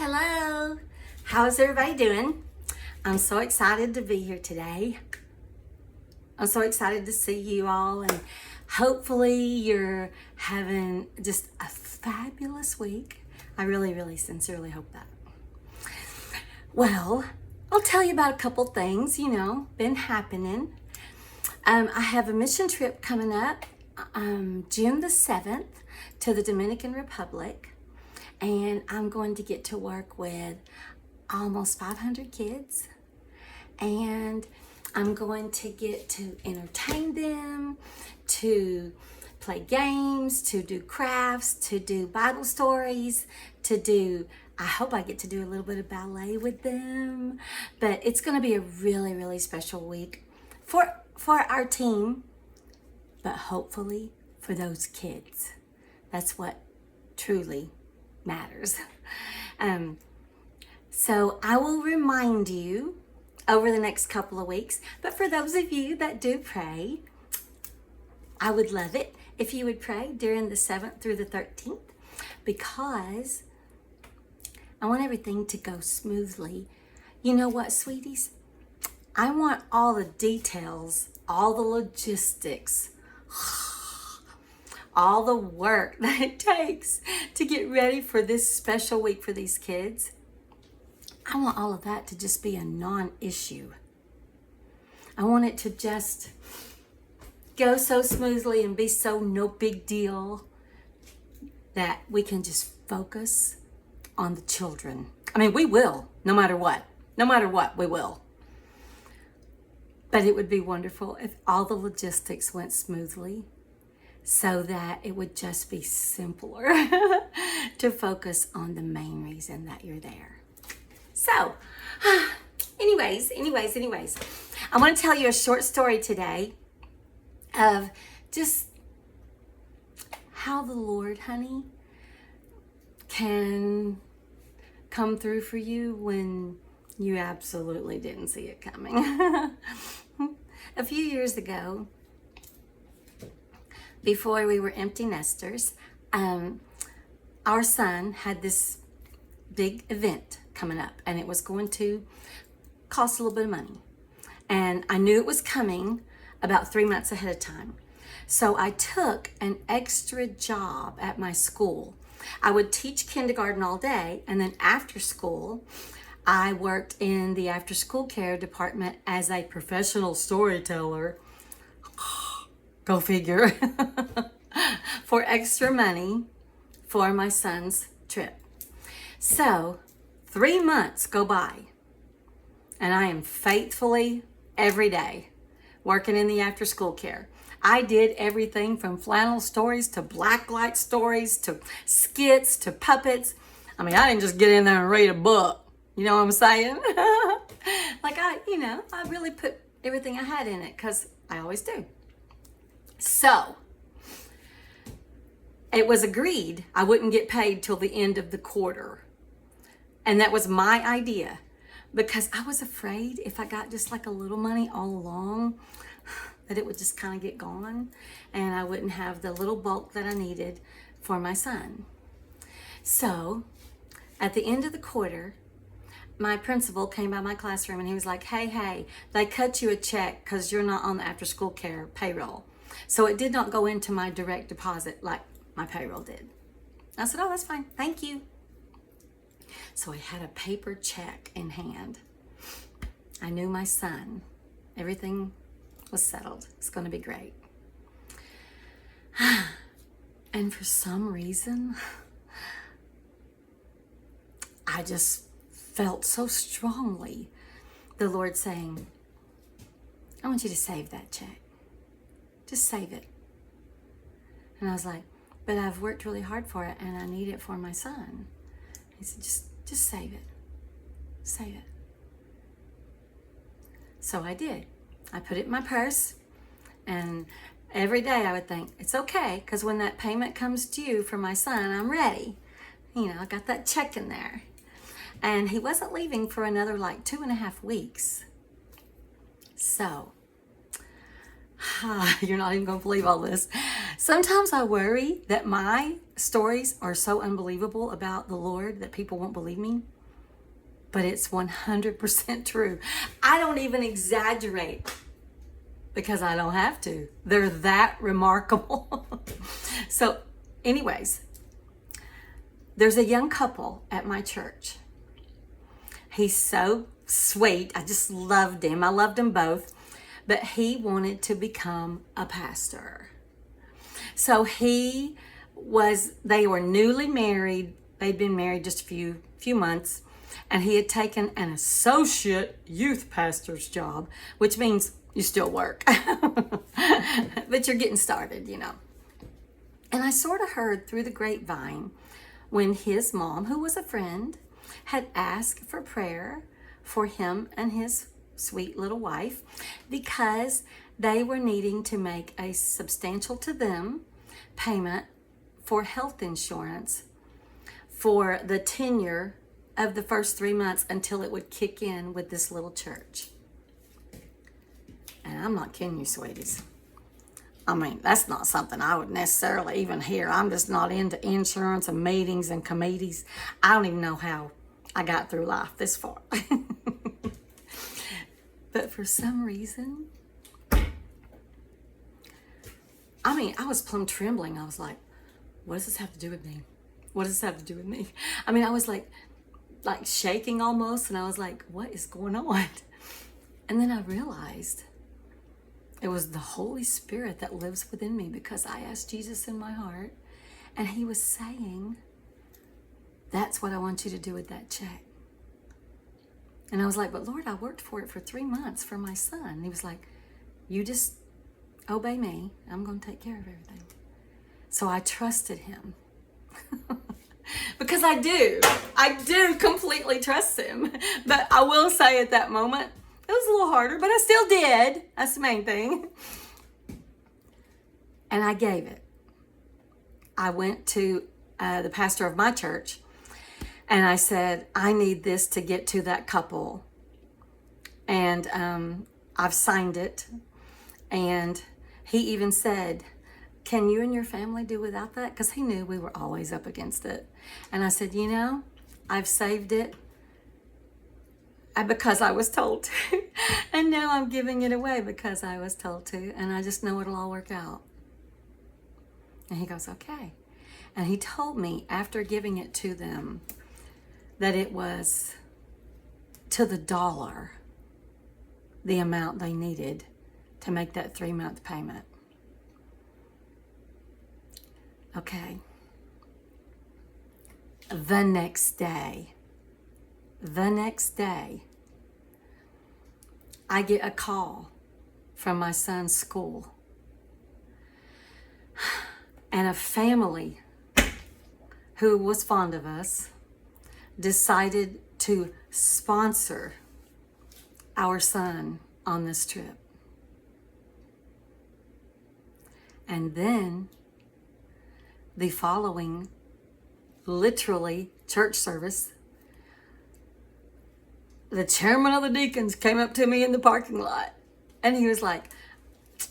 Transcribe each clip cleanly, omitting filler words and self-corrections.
Hello, how's everybody doing? I'm so excited to be here today. I'm so excited to see you all, and hopefully you're having just a fabulous week. I really sincerely hope that. Well, I'll tell you about a couple things, been happening. I have a mission trip coming up June the 7th to the Dominican Republic. And I'm going to get to work with almost 500 kids. And I'm going to get to entertain them, to play games, to do crafts, to do Bible stories, I hope I get to do a little bit of ballet with them. But it's going to be a really special week for our team, but hopefully for those kids. That's what truly matters. So I will remind you over the next couple of weeks, but for those of you that do pray, I would love it if you would pray during the 7th through the 13th, because I want everything to go smoothly. You know what, sweeties? I want all the details, all the logistics, all the work that it takes to get ready for this special week for these kids. I want all of that to just be a non-issue. I want it to just go so smoothly and be so no big deal that we can just focus on the children. I mean, we will, no matter what, we will. But it would be wonderful if all the logistics went smoothly, so that it would just be simpler to focus on the main reason that you're there. So, anyways, I want to tell you a short story today of just how the Lord, honey, can come through for you when you absolutely didn't see it coming. A few years ago, before we were empty nesters, our son had this big event coming up, and it was going to cost a little bit of money. And I knew it was coming about 3 months ahead of time. So I took an extra job at my school. I would teach kindergarten all day, and then after school, I worked in the after school care department as a professional storyteller. Go figure. For extra money for my son's trip. So 3 months go by, and I am faithfully every day working in the after school care. I did everything from flannel stories to blacklight stories to skits to puppets. I mean, I didn't just get in there and read a book. You know what I'm saying? I really put everything I had in it, because I always do. So, it was agreed I wouldn't get paid till the end of the quarter. And that was my idea, because I was afraid if I got just like a little money all along, that it would just kind of get gone and I wouldn't have the little bulk that I needed for my son. So, at the end of the quarter, my principal came by my classroom and he was like, hey, they cut you a check because you're not on the after school care payroll. So it did not go into my direct deposit like my payroll did. I said, oh, that's fine. Thank you. So I had a paper check in hand. I knew my son. Everything was settled. It's going to be great. And for some reason, I just felt so strongly the Lord saying, I want you to save that check. Just save it. And I was like, but I've worked really hard for it and I need it for my son. He said, just save it. Save it. So I did. I put it in my purse, and every day I would think, it's okay, because when that payment comes due for my son, I'm ready. I got that check in there. And he wasn't leaving for another 2.5 weeks. So, you're not even going to believe all this. Sometimes I worry that my stories are so unbelievable about the Lord that people won't believe me. But it's 100% true. I don't even exaggerate because I don't have to. They're that remarkable. So, anyways, there's a young couple at my church. He's so sweet. I just loved him. I loved them both. But he wanted to become a pastor. So they were newly married. They'd been married just a few months. And he had taken an associate youth pastor's job, which means you still work. But you're getting started, you know. And I sort of heard through the grapevine when his mom, who was a friend, had asked for prayer for him and his sweet little wife because they were needing to make a substantial to them payment for health insurance for the tenure of the first 3 months until it would kick in with this little church. And I'm not kidding you, sweeties. I mean, that's not something I would necessarily even hear. I'm just not into insurance and meetings and committees. I don't even know how I got through life this far. But for some reason, I was plumb trembling. I was like, what does this have to do with me? What does this have to do with me? I was like shaking almost, and I was like, what is going on? And then I realized it was the Holy Spirit that lives within me because I asked Jesus in my heart, and he was saying, that's what I want you to do with that check. And I was like, but Lord, I worked for it for 3 months for my son. And he was like, you just obey me. I'm going to take care of everything. So I trusted him. Because I do completely trust him. But I will say at that moment, it was a little harder, but I still did. That's the main thing. And I gave it. I went to the pastor of my church, and I said, I need this to get to that couple. And I've signed it. And he even said, can you and your family do without that? Because he knew we were always up against it. And I said, I've saved it because I was told to. And now I'm giving it away because I was told to. And I just know it'll all work out. And he goes, okay. And he told me after giving it to them that it was to the dollar the amount they needed to make that 3-month payment. Okay. The next day, I get a call from my son's school. And a family who was fond of us decided to sponsor our son on this trip. And then the following, literally, church service, the chairman of the deacons came up to me in the parking lot, and he was like,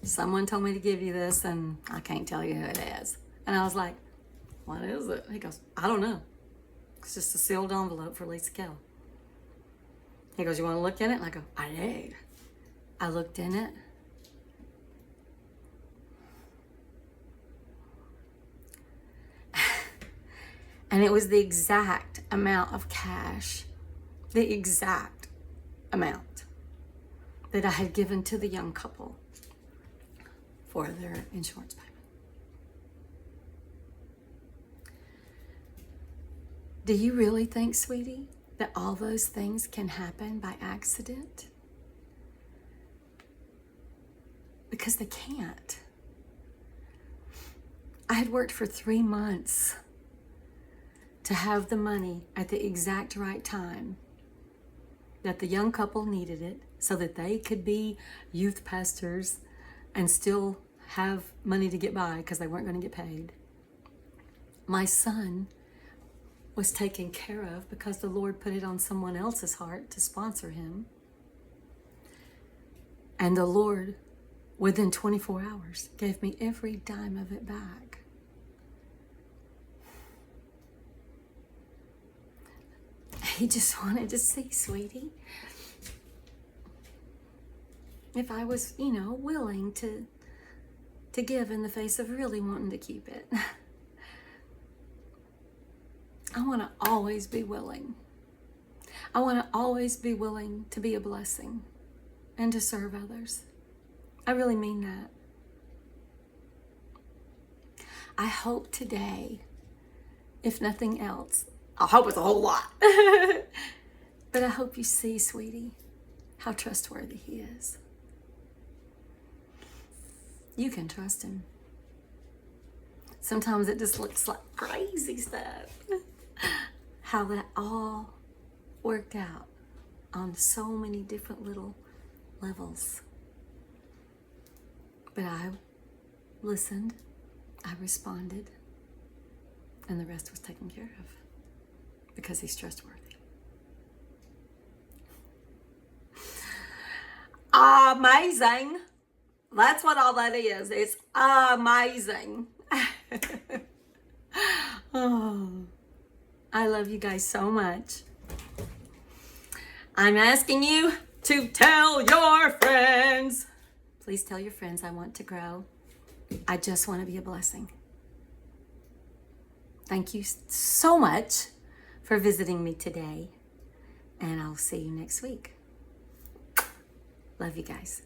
someone told me to give you this, and I can't tell you who it is. And I was like, what is it? He goes, I don't know. It's just a sealed envelope for Lisa Kell. He goes, you want to look in it? And I go, I did. I looked in it. And it was the exact amount of cash, the exact amount that I had given to the young couple for their insurance payment. Do you really think, sweetie, that all those things can happen by accident? Because they can't. I had worked for 3 months to have the money at the exact right time that the young couple needed it so that they could be youth pastors and still have money to get by because they weren't going to get paid. My son was taken care of because the Lord put it on someone else's heart to sponsor him. And the Lord within 24 hours, gave me every dime of it back. He just wanted to see, sweetie, if I was, willing to give in the face of really wanting to keep it. I want to always be willing. I want to always be willing to be a blessing and to serve others. I really mean that. I hope today, if nothing else, I hope it's a whole lot, but I hope you see, sweetie, how trustworthy he is. You can trust him. Sometimes it just looks like crazy stuff. How that all worked out on so many different little levels. But I listened, I responded, and the rest was taken care of because he's trustworthy. Amazing. That's what all that is. It's amazing. Oh, I love you guys so much. I'm asking you to tell your friends. Please tell your friends I want to grow. I just want to be a blessing. Thank you so much for visiting me today, and I'll see you next week. Love you guys.